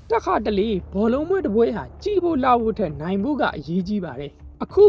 တခါတလေဘောလုံးပွဲတစ်ပွဲဟာကြည်ဖို့လာဖို့ထက်နိုင်ဖို့ကအရေးကြီးပါတယ်အခု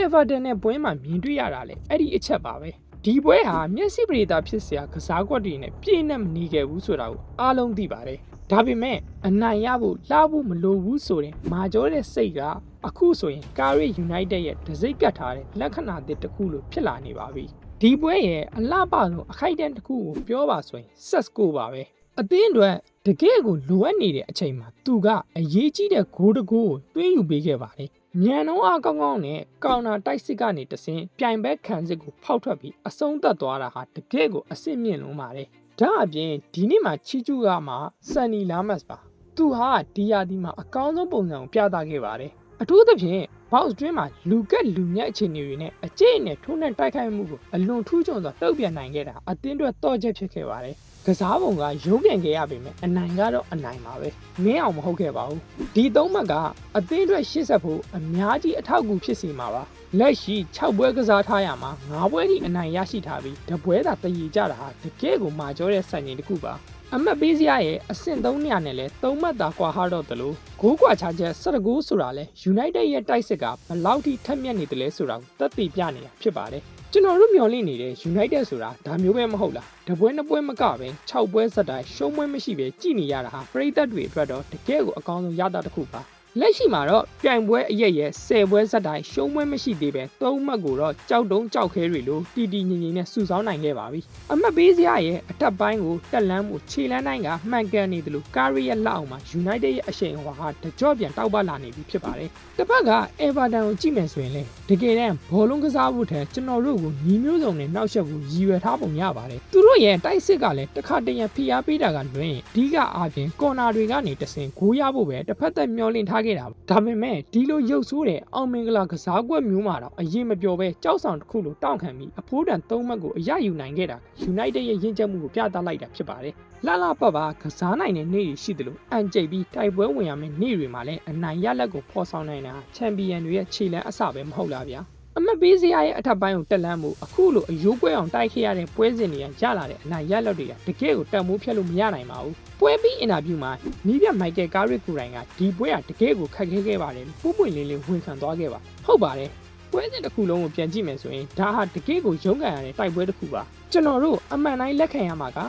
Everton နဲ့ပွဲမှာမြင်တွေ့ရတာလေအဲ့ဒီအချက်ပါပဲဒီပွဲဟာမျက်စိပရိသတ်ဖြစ်စရာကစားကွက်တွေနဲ့ပြည့်နှက်မနေခဲ့ဘူးဆိုတာကိုအားလုံးသိပါတယ်ဒါပေမဲ့အနိုင်ရဖို့လှဖို့မလိုဘူးဆိုရင်မာကျော်တဲ့စိတ်ကအခုဆိုရင်ကာရီ United ရဲ့တစိမ့်ကတ်ထားတဲ့လက္ခဏာသစ်တစ်ခုလိုဖြစ်လာနေပါပြီဒီပွဲရဲ့အလှပဆုံးအခိုက်အတန့်တစ်ခုကိုပြောပါဆိုရင်ဆက်စကိုပါပဲအသင်းအတွက်တကယ်ကိုလိုအပ်နေတဲ့အချိန်မှာသူကအရေးကြီးတဲ့ဂိုးတစ်ဂိုးကိုသွင်းယူပေးခဲ့ပါတယ်မြန်နှုံးအားကောင်းကောင်းနဲ့ကောင်တာတိုက်စစ်ကနေတဆင်ပြိုင်ဘက်ခံစစ်ကိုဖောက်ထွက်ပြီးအဆုံးသတ်သွားတာဟာတကယ်ကိုအဆင့်မြင့်လုံးပါတယ်ဒါအပြင်ဒီနေ့မှာချီကျူကမှဆန်နီလာမတ်ပါသူဟာဒီယာဒီမှာအကောင်းဆုံးပုံစံကိုပြသခဲ့ပါတယ်အထူးသဖြင့်ဘောက်စ်တွင်းမှာလူကက်လူညက်အခြေအနေတွေနဲ့အကျင့်နဲ့ထိုးနှက်တိုက်ခိုက်မှုကိုအလွန်ထူးချွန်စွာတုံ့ပြန်နိုင်ခဲ့တာအသင်းအတွက်တော့ချက်ဖြစ်ခဲ့ပါတယ်ကစားပုံကရုံးပြန်ခဲ့ရပေမဲ့အနိုင်ကတော့အနိုင်ပါပဲမင်းအောင်မဟုတ်ခဲ့ပါဘူးဒီသုံးမှတ်ကအသင်းအတွက်ရှေ့ဆက်ဖို့အများကြီးအထောက်အကူဖြစ်စေမှာပါလက်ရှိ6ပွဲကစားထားရမှာ9ပွဲထိအနိုင်ရရှိထားပြီးတပွဲသာတည်ကြတာဟာတကယ်ကိုမာကျော်တဲ့စံချိန်တစ်ခုပါအမတ်ပေးစရာရဲ့အဆင့်300နဲ့လဲ3မှတ်သာကွာဟတော့တယ်လို့ဂိုးကွာချချက်19ဂိုးဆိုတာလဲ United ရဲ့တိုက်စစ်ကဘယ်လောက်ထိထက်မြက်နေတယ်လဲဆိုတာကိုသက်သေပြနေတာဖြစ်ပါတယ်ကျွန်တော်တို့မျှော်လင့်နေတဲ့ United ဆိုတာဒါမျိုးပဲမဟုတ်လားတပွဲနှစ်ပွဲမကပဲ6ပွဲဆက်တိုင်းရှုံးပွဲမရှိပဲကြည်နေရတာဟာပရိသတ်တွေအတွက်တော့တကယ်ကိုအကောင်းဆုံးရတာတစ်ခုပါလက်ရှိမှာတော့ပြိုင်ပွဲအရက်ရဲ့10ပွဲဆက်တိုင်းရှုံးပွဲမရှိသေးပဲ3မှတ်ကိုတော့ကြောက်တုံးကြောက်ခဲတွေလို့တီတီငင်ငင်နဲ့စုဆောင်းနိုင်ခဲ့ပါပြီအမတ်ပေးစရာရဲ့အထက်ပိုင်းကိုတက်လန်းမှုခြေလန်းတိုင်းကမှန်ကန်နေတယ်လို့ကာရီရဲ့လက်အောက်မှာ United ရဲ့အရှိန်အဝါဟာတကြော့ပြန်တောက်ပလာနေပြီဖြစ်ပါတယ်တစ်ဖက်က Everton ကိုကြည့်မယ်ဆိုရင်လေတကယ်တမ်းဘောလုံးကစားဖို့ထက်ကျွန်တော်တို့ကိုညီမျိုးစုံနဲ့နောက်ဆက်ကိုရည်ရွယ်ထားပုံရပါတယ်သူတို့ရဲ့တိုက်စစ်ကလည်းတစ်ခါတရံဖိအားပေးတာကလွင်အဓိကအားဖြင့်ကော်နာတွေကနေတဆင်ဂိုးရဖို့ပဲတစ်ဖက်သက်မျောလင့်ထားခဲ့တာဒါပေမဲ့ဒီလိုရုပ်ဆိုးတဲ့အောင်မင်္ဂလာကစားကွက်မျိုးမှာတော့အရင်မပြောပဲကြောက်ဆောင်တစ်ခုလိုတောင့်ခံပြီးအဖိုးတန်3မှတ်ကိုအရယူနိုင်ခဲ့တာ United ရဲ့ရင့်ကျက်မှုကိုပြသလိုက်တာဖြစ်ပါတယ်လှပပကစားနိုင်တဲ့နေ့တွေရှိတယ်လို့အန်ကျိတ်ပြီးတိုက်ပွဲဝင်ရမယ့်နေ့တွေမှာလည်းအနိုင်ရလက်ကိုဖော်ဆောင်နိုင်တာချန်ပီယံတွေရဲ့ခြေလမ်းအစပဲမဟုတ်လားဗျာအမတ်ပေးစရာရဲ့အထက်ပိုင်းကိုတက်လန်းမှုအခုလိုအယိုးပွဲအောင်တိုက်ခဲ့ရတဲ့ပွဲစဉ်တွေကရလာတဲ့အနိုင်ရလက်တွေကတကယ်ကိုတန်မိုးဖြတ်လို့မရနိုင်ပါဘူးပွဲပြီးအင်တာဗျူးမှာနီးပြမိုက်ကယ်ကာရစ်ကိုတိုင်ကဒီပွဲကတကယ်ကိုခက်ခဲခဲ့ပါတယ်လို့ပွင့်လင်းဝန်ခံသွားခဲ့ပါဟုတ်ပါတယ်ပွဲစဉ်တစ်ခုလုံးကိုပြန်ကြည့်မယ်ဆိုရင်ဒါဟာတကယ်ကိုရုန်းကန်ရတဲ့တိုက်ပွဲတစ်ခုပါကျွန်တော်တို့အမှန်တိုင်းလက်ခံရမှာက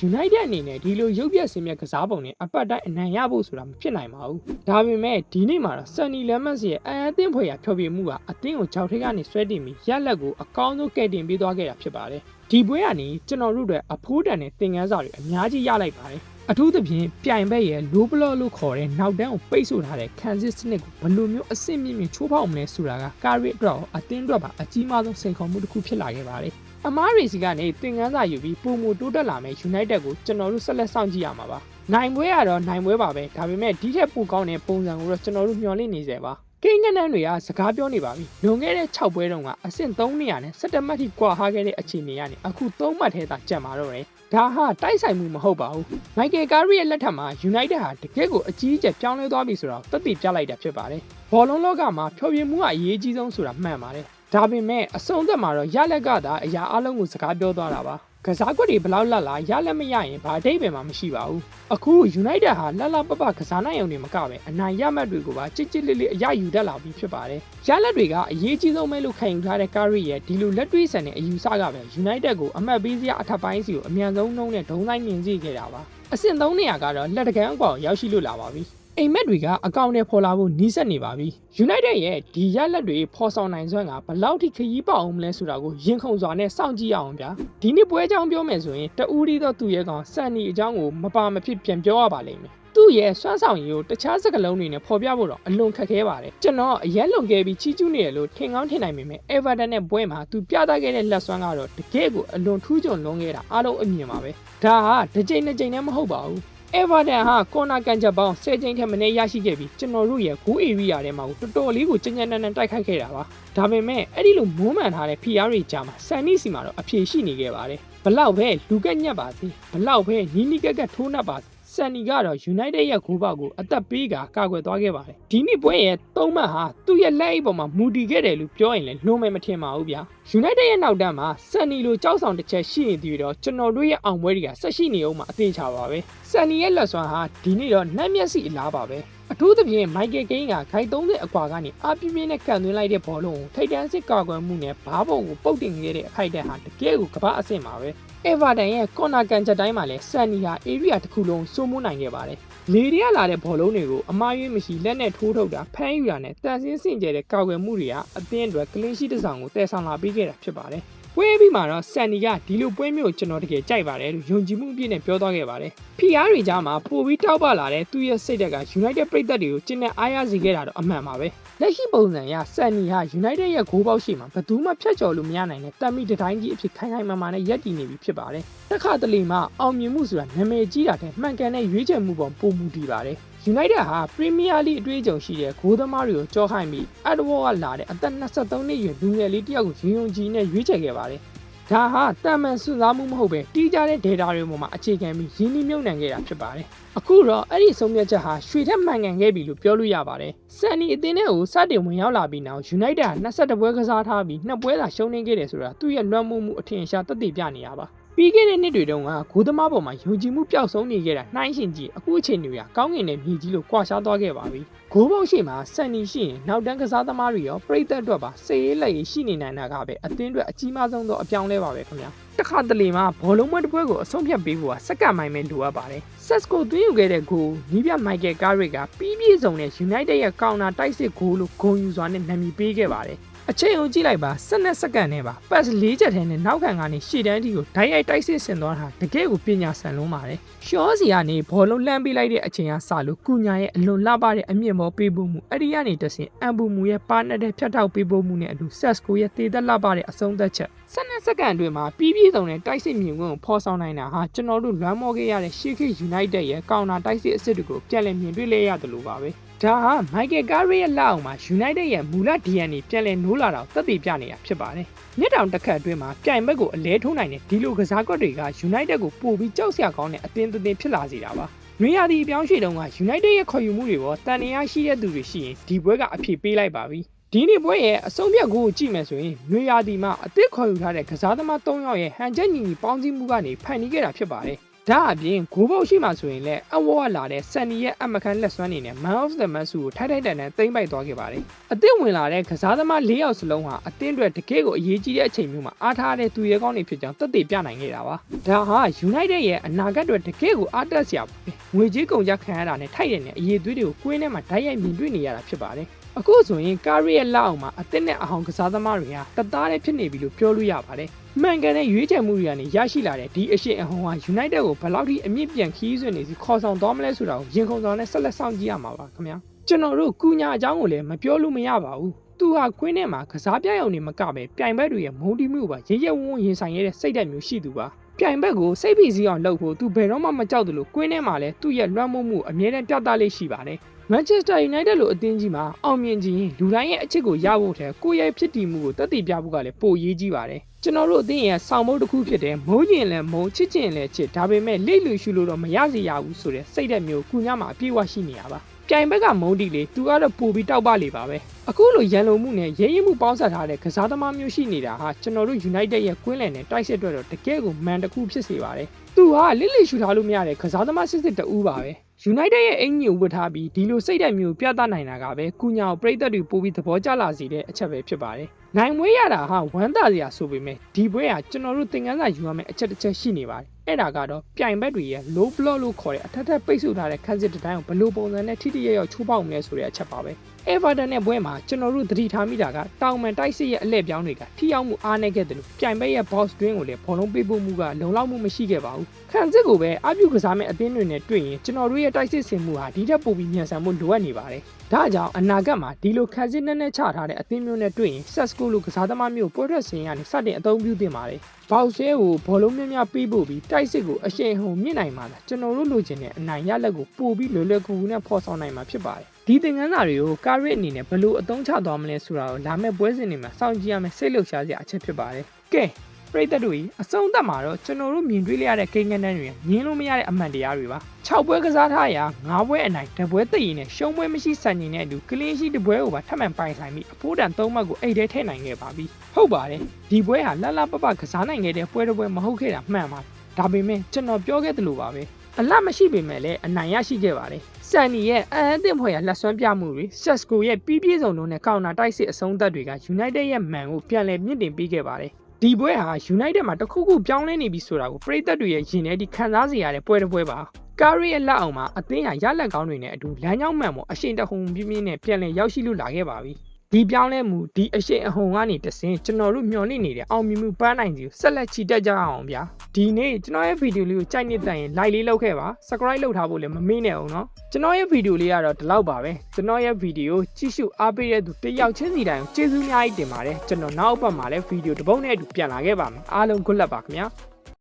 United အနေနဲ့ဒီလိုရုပ်ပြက်စင်မြက်ကစားပုံနဲ့အပတ်တိုင်းအနိုင်ရဖို့ဆိုတာမဖြစ်နိုင်ပါဘူးဒါပေမဲ့ဒီနေ့မှာတော့ဆန်နီလမ်မတ်စ်ရဲ့အန်အသင်းဖွဲ့ရဖျော်ဖြေမှုကအသင်းကိုကြောက်ထိတ်ကနေဆွဲတင်ပြီးရက်လက်ကိုအကောင်းဆုံးကယ်တင်ပေးသွားခဲ့တာဖြစ်ပါတယ်ဒီပွဲကနေကျွန်တော်တို့တွေအဖိုးတန်တဲ့သင်ခန်းစာတွေအများကြီးရလိုက်ပါတယ်အထူးသဖြင့်ပြိုင်ဘက်ရဲ့ low block လို့ခေါ်တဲ့နောက်တန်းကိုပိတ်ဆို့ထားတဲ့ခံစစ်စနစ်ကိုဘယ်လိုမျိုးအဆင့်မြင့်ချိုးဖောက်မလဲဆိုတာကကာရီအတွက်အသင်းအတွက်ပါအကြီးမားဆုံးစိန်ခေါ်မှုတစ်ခုဖြစ်လာခဲ့ပါတယ်အမားရီစီကနေသင်ခန်းစာယူပြီးပုံမတိုးတက်လာမယ့် United ကိုကျွန်တော်တို့ဆက်လက်စောင့်ကြည့်ရမှာပါနိုင်ပွဲကတော့နိုင်ပွဲပါပဲဒါပေမဲ့ဒီထက်ပိုကောင်းတဲ့ပုံစံကိုတော့ကျွန်တော်တို့မျှော်လင့်နေစေပါကိန်းကနန်းတွေကစကားပြောနေပါပြီလွန်ခဲ့တဲ့6ပွဲတုန်းကအဆင့်300နဲ့17မှတ်ထိကွာဟခဲ့တဲ့အခြေအနေကနေအခု3မှတ်ထဲသာကျန်ပါတော့တယ်ဒါဟာတိုက်ဆိုင်မှုမဟုတ်ပါဘူးမိုက်ကယ်ကာရီရဲ့လက်ထက်မှာ United ဟာတကယ်ကိုအကြီးအကျယ်ပြောင်းလဲသွားပြီဆိုတာသက်သေပြလိုက်တာဖြစ်ပါတယ်ဘောလုံးလောကမှာဖျော်ဖြေမှုကအရေးကြီးဆုံးဆိုတာမှန်ပါတယ်ဒါပေမဲ့အဆုံးသက်မှာတော့ရလက်ကသာအရာအလုံးကိုစကားပြောသွားတာပါကစားကွက်တွေဘလောက်လက်လာရလက်မရရင်ဘာအဓိပ္ပာယ်မှမရှိပါဘူးအခု United ဟာလှပကစားနိုင်အောင်တွေမကပဲအနိုင်ရမှတ်တွေကိုပါချစ်လေးအရယူတတ်လာပြီဖြစ်ပါတယ်ရလက်တွေကအရေးကြီးဆုံးပဲလို့ခံယူထားတဲ့ကာရီရဲ့ဒီလိုလက်တွေ့ဆန်တဲ့အယူဆကပဲ United ကိုအမှတ်ပေးစရာအထက်ပိုင်းစီကိုအမြန်ဆုံးနှုံးနဲ့ဒုံးဆိုင်မြင်စေခဲ့တာပါအဆင့်300ကတော့လက်တကန်းအကွာရောက်ရှိလို့လာပါပြီအိမ်မက်တွေကအကောင့်နဲ့ဖော်လာဖို့နီးစပ်နေပါပြီ United ရဲ့ဒီရလက်တွေဖော်ဆောင်နိုင်စွမ်းကဘယ်လောက်ထိခရီးပေါအောင်မလဲဆိုတာကိုရင်ခုန်စွာနဲ့စောင့်ကြည့်ရအောင်ဗျာဒီနေ့ပွဲအကြောင်းပြောမယ်ဆိုရင်တဦးဒီတော့သူ့ရဲ့ကောင်စန်နီအကြောင်းကိုမပါမဖြစ်ပြန်ပြောရပါလိမ့်မယ်သူ့ရဲ့စွမ်းဆောင်ရည်ကိုတခြားစကားလုံးတွေနဲ့ဖော်ပြဖို့တော့အလွန်ခက်ခဲပါတယ်ကျွန်တော်အရက်လွန်ခဲ့ပြီးချီးကျူးနေရလို့ထင်ကောင်းထင်နိုင်ပေမဲ့ Everton နဲ့ပွဲမှာသူပြသခဲ့တဲ့လက်စွမ်းကတော့တကယ်ကိုအလွန်ထူးချွန်လွန်ခဲ့တာအားလုံးအမြင်ပါပဲဒါဟာတစ်ချိန်နှစ်ချိန်နဲ့မဟုတ်ပါဘူးEverton ဟာကော်နာကန်ချက်ပေါင်း10ချိန်ထက်မနည်းရရှိခဲ့ပြီးကျွန်တော်တို့ရဲ့ဂိုးအေရီယာထဲမှာတော်လေးကိုကြင်ကြံနန်းတိုက်ခိုက်ခဲ့တာပါဒါပေမဲ့အဲ့ဒီလိုမုန်းမှန်ထားတဲ့ PR တွေကြားမှာဆန်နီစီမှာတော့အဖြေရှိနေခဲ့ပါတယ်ဘလောက်ပဲလူကက်ညက်ပါစေဘလောက်ပဲနီးကက်ထိုးနှက်ပါစေဆန်နီကတော့ United ရဲ့ဂိုးပေါက်ကိုအသက်ပေးကာကွယ်သွားခဲ့ပါတယ်ဒီနေ့ပွဲရဲ့3မှတ်ဟာသူ့ရဲ့လက်အိတ်ပေါ်မှာမူတည်ခဲ့တယ်လို့ပြောရင်လည်းလွန်မယ်မထင်ပါဘူးဗျာ United ရဲ့နောက်တန်းမှာဆန်နီလိုကြောက်ဆောင်တစ်ချက်ရှိနေသေးတော့ကျွန်တော်တို့ရဲ့အောင်ပွဲတွေကဆက်ရှိနေအောင်မှာအသေးချပါပဲဆ န်နီရဲ့လက်စွမ်းဟာဒီနေ့တော့နှက်မျက်စိအလားပါပဲအထူးသဖြင့်မိုက်ကယ်ကိန်းကခိုင်30အကွာကနေအပြင်းပြင်းနဲ့ကန်သွင်းလိုက်တဲ့ဘောလုံးကိုထိပ်တန်းစစ်ကာကွယ်မှုနဲ့ဘားပုံကိုပုတ်တင်ခဲ့တဲ့အခိုက်အတန့်ဟာတကယ်ကိုကမ္ဘာအဆင့်ပါပဲအေဗာတန်ရဲ့ကော်နာကန်ချက်တိုင်းမှာလည်းဆန်နီဟာအေရီးယာတစ်ခုလုံးစိုးမိုးနိုင်ခဲ့ပါတယ်လေတွေကလာတဲ့ဘောလုံးတွေကိုအမားရွေးမရှိလက်နဲ့ထိုးထုတ်တာဖမ်းယူတာနဲ့တန်ဆင်းစင်ကြဲတဲ့ကာကွယ်မှုတွေကအသင်းအတွက်ကလင်းရှိတစ်ဆောင်ကိုတည်ဆောင်လာပေးခဲ့တာဖြစ်ပါတယ်ပွဲပြီးမှာတော့ဆန်နီကဒီလိုပွဲမျိုးကျွန်တော်တကယ်ကြိုက်ပါတယ်လို့ယုံကြည်မှုအပြည့်နဲ့ပြောသွားခဲ့ပါတယ်။ PR တွေကြားမှာပိုပြီးတောက်ပလာတဲ့သူ့ရဲ့စိတ်ဓာတ်က United ပရိသတ်တွေကိုကျင်းနဲ့အားရစေခဲ့တာတော့အမှန်ပါပဲ။လက်ရှိပုံစံအရဆန်နီဟာ United ရဲ့ဂိုးပေါက်ရှိမှာဘယ်သူမှဖျက်ချော်လို့မရနိုင်တဲ့တမ်မီတတိုင်းကြီးအဖြစ်ခိုင်ခိုင်မာမာနဲ့ရပ်တည်နေပြီဖြစ်ပါတယ်။တစ်ခါတလေမှာအောင်မြင်မှုဆိုတာနာမည်ကြီးတာတဲ့မှန်ကန်တဲ့ရွေးချယ်မှုပေါ်ပုံမူတည်ပါတယ်။ United ဟာ Premier League အတွေ့အကြုံရှိတဲ့ဂိုးသမားတွေကိုကြောခိုင်းပြီး Edward ကလာတဲ့အသက်23နှစ်အရွယ်လူငယ်လေးတစ်ယောက်ကိုယုံကြည်နဲ့ရွေးချယ်ခဲ့ပါတယ်။ဒါဟာတာမန်စွန့်စားမှုမဟုတ်ပဲတီးကြတဲ့ data တွေပေါ်မှာအခြေခံပြီးရင်းနှီးမြှုပ်နှံခဲ့တာဖြစ်ပါတယ်။အခုတော့အဲ့ဒီဆုံးဖြတ်ချက်ဟာရွှေထက်မှန်ကန်ခဲ့ပြီလို့ပြောလို့ရပါတယ်။ဆန်နီအသင်းထဲကိုစတင်ဝင်ရောက်လာပြီးနောက် United ဟာ22ပွဲကစားထားပြီး2ပွဲသာရှုံးနိမ့်ခဲ့တယ်ဆိုတာသူ့ရဲ့လွှမ်းမိုးမှုအထင်ရှားသက်သေပြနေရပါပြီးခဲ့တဲ့နှစ်တွေတုန်းကဂိုးသမားပေါ်မှာယုံကြည်မှုပျောက်ဆုံးနေခဲ့တာနှိုင်းရှင်ကြည့်အခုအချိန်တွေကကောင်းကင်နဲ့မြေကြီးလိုကွာခြားသွားခဲ့ပါပြီဂိုးပေါက်ရှိမှာဆန်နီရှိရင်နောက်တန်းကစားသမားတွေရောပရိသတ်အတွက်ပါစေရေးလက်ရေးရှိနေနိုင်တာကပဲအသင်းအတွက်အကြီးမားဆုံးသောအပြောင်းလဲပါပဲခင်ဗျာတစ်ခါတလေမှာဘောလုံးပွဲတစ်ပွဲကိုအဆုံးဖြတ်ပေးဖို့ကစက္ကန့်ပိုင်းပဲလိုအပ်ပါတယ်ဆက်စကိုသွင်းယူခဲ့တဲ့ဂိုးနီးပြမိုက်ကယ်ကားရစ်ကပြီးပြည့်စုံတဲ့ United ရဲ့ကောင်နာတိုက်စစ်ဂိုးလို့ဂုဏ်ယူစွာနဲ့နာမည်ပေးခဲ့ပါတယ်အချိန်ကိုကြည့်လိုက်ပါ12စက္ကန့်နဲ့ပါပတ်၄ချက်ထဲနဲ့နောက်ခံကနေရှေ့တန်းတီကိုဓာတ်ရိုက်တိုက်စစ်ဆင်သွားတာတကယ်ကိုပညာဆန်လုံးပါတယ်ရှောစီကနေဘောလုံးလှမ်းပေးလိုက်တဲ့အချိန်ကစလို့ကုညာရဲ့အလွန်လှပတဲ့အမြင့်မောပေးဖို့မှုအဲ့ဒီကနေတဆင်အမ်ဘူမူရဲ့ပါနဲ့တဲ့ဖြတ်ထောက်ပေးဖို့မှုနဲ့အတူဆက်စကိုရဲ့တေသက်လှပတဲ့အဆုံးသက်ချက်12စက္ကန့်အတွင်းမှာပြီးပြည့်စုံတဲ့တိုက်စစ်မြင်ကွင်းကိုဖော်ဆောင်နိုင်တာဟာကျွန်တော်တို့လွမ်းမောခဲ့ရတဲ့ရှေ့ခေတ် United ရဲ့ကောင်နာတိုက်စစ်အစ်စ်တွေကိုပြန်လည်မြင်တွေ့လဲရတယ်လို့ပါပဲဒါဟာမိုက်ကယ်ကားရီရဲ့လက်အောက်မှာ United ရဲ့မူလ DNA ပြန်လည်နိုးလာတာကိုသက်သေပြနေတာဖြစ်ပါတယ်။မြစ်တောင်တစ်ခတ်အတွင်းမှာပြိုင်ဘက်ကိုအလဲထိုးနိုင်တဲ့ဒီလိုကစားကွက်တွေက United ကိုပိုပြီးကြောက်စရာကောင်းတဲ့အသင်းတစ်သင်းဖြစ်လာစေတာပါ။နွေရာသီအပြောင်းရွှေ့တုန်းက United ရဲ့ခေါ်ယူမှုတွေပေါ်တန်တရားရှိတဲ့သူတွေရှိရင်ဒီပွဲကအဖြေပေးလိုက်ပါပြီ။ဒီနေ့ပွဲရဲ့အဆုံးဖြတ်ကိုကြည့်မယ်ဆိုရင်နွေရာသီမှာအသစ်ခေါ်ယူထားတဲ့ကစားသမား3ယောက်ရဲ့ဟန်ချက်ညီညီပေါင်းစည်းမှုကနေဖန်တီးခဲ့တာဖြစ်ပါတယ်။ဒါအပြင်ဂိုးပေါက်ရှိမှဆိုရင်လည်းအဝေါ်ကလာတဲ့ဆန်နီရဲ့အမခန်းလက်စွမ်းနေနဲ့ Man of the Match ကိုထိုက်ထိုက်တန်တန်သိမ်းပိုက်သွားခဲ့ပါတယ်။အသစ်ဝင်လာတဲ့ကစားသမား၄ယောက်စလုံးဟာအသင်းအတွက်တကယ်ကိုအရေးကြီးတဲ့အချိန်မျိုးမှာအားထားတဲ့သူရဲကောင်းတွေဖြစ်ကြောင်းသက်သေပြနိုင်ခဲ့တာပါ။ဒါဟာ United ရဲ့အနာဂတ်အတွက်တကယ်ကိုအားတက်စရာပါပဲ။ငွေကြေးကုန်ကျခံရတာနဲ့ထိုက်တဲ့အရေးသွေးတွေကိုကွင်းထဲမှာဓာတ်ရိုက်မြင်တွေ့နေရတာဖြစ်ပါတယ်။အခုဆိုရင်ကာရီရဲ့လက်အောက်မှာအသစ်နဲ့အဟောင်ကစားသမားတွေဟာတသားတည်းဖြစ်နေပြီလို့ပြောလို့ရပါတယ်။မှန်ကန်တဲ့ရွေးချယ်မှုတွေကနေရရှိလာတဲ့ဒီအရှိန်အဟုန်ဟာ United ကိုဘယ်လောက်ထိအမြင့်ပြန်ခီးဆွနေစီခေါ်ဆောင်သွားမလဲဆိုတာကိုရင်ခုန်ဆောင်နဲ့ဆက်လက်ဆောင်ကြည့်ရမှာပါခင်ဗျာကျွန်တော်တို့ကုညာအကြောင်းကိုလည်းမပြောလို့မရပါဘူးသူဟာကွင်းထဲမှာကစားပြရုံနေမကပဲပြိုင်ဘက်တွေရဲ့မုန်းတီးမှုပါရရဝုန်းရင်ဆိုင်ရတဲ့စိတ်ဓာတ်မျိုးရှိသူပါပြိုင်ဘက်ကိုစိတ်ဖိစီးအောင်လုပ်ဖို့သူဘယ်တော့မှမကြောက်တယ်လို့ကွင်းထဲမှာလည်းသူ့ရဲ့လွှမ်းမိုးမှုအမြဲတမ်းပြသလေးရှိပါတယ်Manchester United လိုအသင်းကြီးမှာအောင်မြင်ခြင်းလူတိုင်းရဲ့အချစ်ကိုရဖို့တဲ့ကိုယ့်ရဲ့ဖြစ်တည်မှုကိုသက်သေပြဖို့ကလည်းပိုအရေးကြီးပါတယ်ကျွန်တော်တို့အသင်းရဲ့ဆောင်မုတ်တစ်ခုဖြစ်တဲ့မုန်းကျင်လည်းမုန်းချစ်ကျင်လည်းချစ်ဒါပေမဲ့လိတ်လူရှုလို့တော့မရစေရဘူးဆိုတဲ့စိတ်ဓာတ်မျိုးကုညမှာအပြည့်အဝရှိနေရပါပြိုင်ဘက်ကမုန်းတီလေသူကတော့ပိုပြီးတောက်ပလေပါပဲအခုလိုရန်လိုမှုနဲ့ရဲရဲမှုပေါင်းစပ်ထားတဲ့ကစားသမားမျိုးရှိနေတာဟာကျွန်တော်တို့ United ရဲ့ကွင်းလယ်နဲ့တိုက်စစ်အတွက်တော့တကယ်ကိုမန်တစ်ခုဖြစ်စေပါတယ်သူဟာလိတ်လိရှုထားလို့မရတဲ့ကစားသမားစစ်တူပါပဲUnited ရဲ့အင်ကြီးကိုဝတ်ထားပြီးဒီလိုစိတ်ဓာတ်မျိုးပြသနိုင်တာကပဲကုညာကိုပရိသတ်တွေပိုပြီးသဘောကျလာစေတဲ့အချက်ပဲဖြစ်ပါတယ်။နိုင်မွေးရတာဟာဝမ်းသာစရာဆိုပေမဲ့ဒီပွဲကကျွန်တော်တို့သင်ခန်းစာယူရမယ့်အချက်တစ်ချက်ရှိနေပါတယ်။အဲ့ဒါကတော့ပြိုင်ဘက်တွေရဲ့ low block လို့ခေါ်တဲ့အထက်ထပ်ပိတ်ဆို့ထားတဲ့ခန်းစစ်တစ်တိုင်းကိုဘယ်လိုပုံစံနဲ့ထိထိရောက်ချိုးပေါက်မလဲဆိုတဲ့အချက်ပါပဲ။ Everton နဲ့ပွဲမှာကျွန်တော်တို့သတိထားမိတာကတောင်မန်တိုက်စစ်ရဲ့အလှည့်ပြောင်းတွေကထိရောက်မှုအားနည်းခဲ့တယ်လို့ပြိုင်ဘက်ရဲ့ box တွင်းကိုလည်းဘောလုံးပေးပို့မှုကလုံလောက်မှုမရှိခဲ့ပါဘူး။ခန်းစစ်ကိုပဲအပြုတ်ကစားမဲ့အသင်းတွေနဲ့တွေ့ရင်ကျွန်တော်တို့ရဲ့တိုက်စစ်ဆင်မှုဟာဒီထက်ပိုပြီးမြန်ဆန်မှုလိုအပ်နေပါတယ်။ဒါကြောင့်အနာဂတ်မှာဒီလိုခန်းစစ်နဲ့ချထားတဲ့အသင်းမျိုးနဲ့တွေ့ရင် Sesco လိုကစားသမားမျိုးပွဲထွက်စင်ကနေစတင်အသုံးပြုသင့်ပါတယ်။ဘောက်ဆဲကိုဘောလုံးများများပေးဖို့ပြီးတိုက်စစ်ကိုအရှိန်ဟုန်မြင့်နိုင်မှာလားကျွန်တော်တို့လိုချင်တဲ့အနိုင်ရလက်ကိုပို့ပြီးလွယ်လွယ်ကူကူနဲ့ဖော်ဆောင်နိုင်မှာဖြစ်ပါတယ်။ဒီသင်ခန်းစာတွေကိုကာရစ်အနေနဲ့ဘယ်လိုအသုံးချသွားမလဲဆိုတာကိုလာမယ့်ပွဲစဉ်တွေမှာစောင့်ကြည့်ရမယ့်စိတ်လှုပ်ရှားစရာအချက်ဖြစ်ပါတယ်။ကဲပရိသတ်တို့အဆုံးသတ်မှာတော့ကျွန်တော်တို့မြင်တွေ့ရတဲ့ကိန်းဂဏန်းတွေမြင်လို့မရတဲ့အမှန်တရားတွေပါ6ပွဲကစားထားရာ9ပွဲအနိုင်1ပွဲသိရင်နဲ့ရှုံးပွဲမရှိစံချိန်နဲ့အတူကလင်းရှိတစ်ပွဲကိုပါထပ်မံပိုင်ဆိုင်ပြီးအဖိုးတန်3မှတ်ကိုအိတ်ထဲထည့်နိုင်ခဲ့ပါပြီဟုတ်ပါတယ်ဒီပွဲဟာလှလှပပကစားနိုင်ခဲ့တဲ့ပွဲတစ်ပွဲမဟုတ်ခဲ့တာမှန်ပါတယ်ဒါပေမဲ့ကျွန်တော်ပြောခဲ့သလိုပါပဲ အလတ်မရှိပေမဲ့လည်းအနိုင်ရရှိခဲ့ပါတယ်ဆန်နီရဲ့အသင့်ဖွဲ့ရလက်စွမ်းပြမှုတွေဆက်စကိုရဲ့ပြီးပြည့်စုံလုံးနဲ့ကောင်နာတိုက်စစ်အဆုံးသတ်တွေက United ရဲ့မန်ကိုပြန်လည်မြင့်တင်ပေးခဲ့ပါတယ်ဒီပွဲဟာ United မှာတစ်ခုခုပြောင်းလဲနေပြီဆိုတာကိုပရိသတ်တွေရဲ့ရင်ထဲထိခံစားစေရတဲ့ပွဲတစ်ပွဲပါကာရီရဲ့လက်အောက်မှာအသင်းဟာရလက်ကောင်းတွေနဲ့အတူလမ်းကြောင်းမှန်ပေါ်အရှိန်တဟုန်ပြင်းပြင်းနဲ့ပြန်လည်ရောက်ရှိလို့လာခဲ့ပါပြီဒီပြောင်းလဲမှုဒီအရှိန်အဟုန်ကနေတဆင်ကျွန်တော်တို့မျှော်လင့်နေတဲ့အောင်မြင်မှုပန်းနိုင်စီကိုဆက်လက်ချီတက်ကြအောင်ဗျာဒီနေ့ကျွန်တော်ရဲ့ဗီဒီယိုလေးကိုကြိုက်နေတဲ့ရင် like လေးလုပ်ခဲ့ပါ subscribe လုပ်ထားဖို့လည်းမမေ့နဲ့အောင်နော်ကျွန်တော်ရဲ့ဗီဒီယိုလေးကတော့ဒီလောက်ပါပဲကျွန်တော်ရဲ့ဗီဒီယိုကြည့်ရှုအားပေးတဲ့သူတယောက်ချင်းစီတိုင်းကိုကျေးဇူးအများကြီးတင်ပါတယ်ကျွန်တော်နောက်အပတ်မှာလည်းဗီဒီယိုတစ်ပုဒ်နဲ့အတူပြန်လာခဲ့ပါမယ်အားလုံး good luck ပါခင်ဗျာ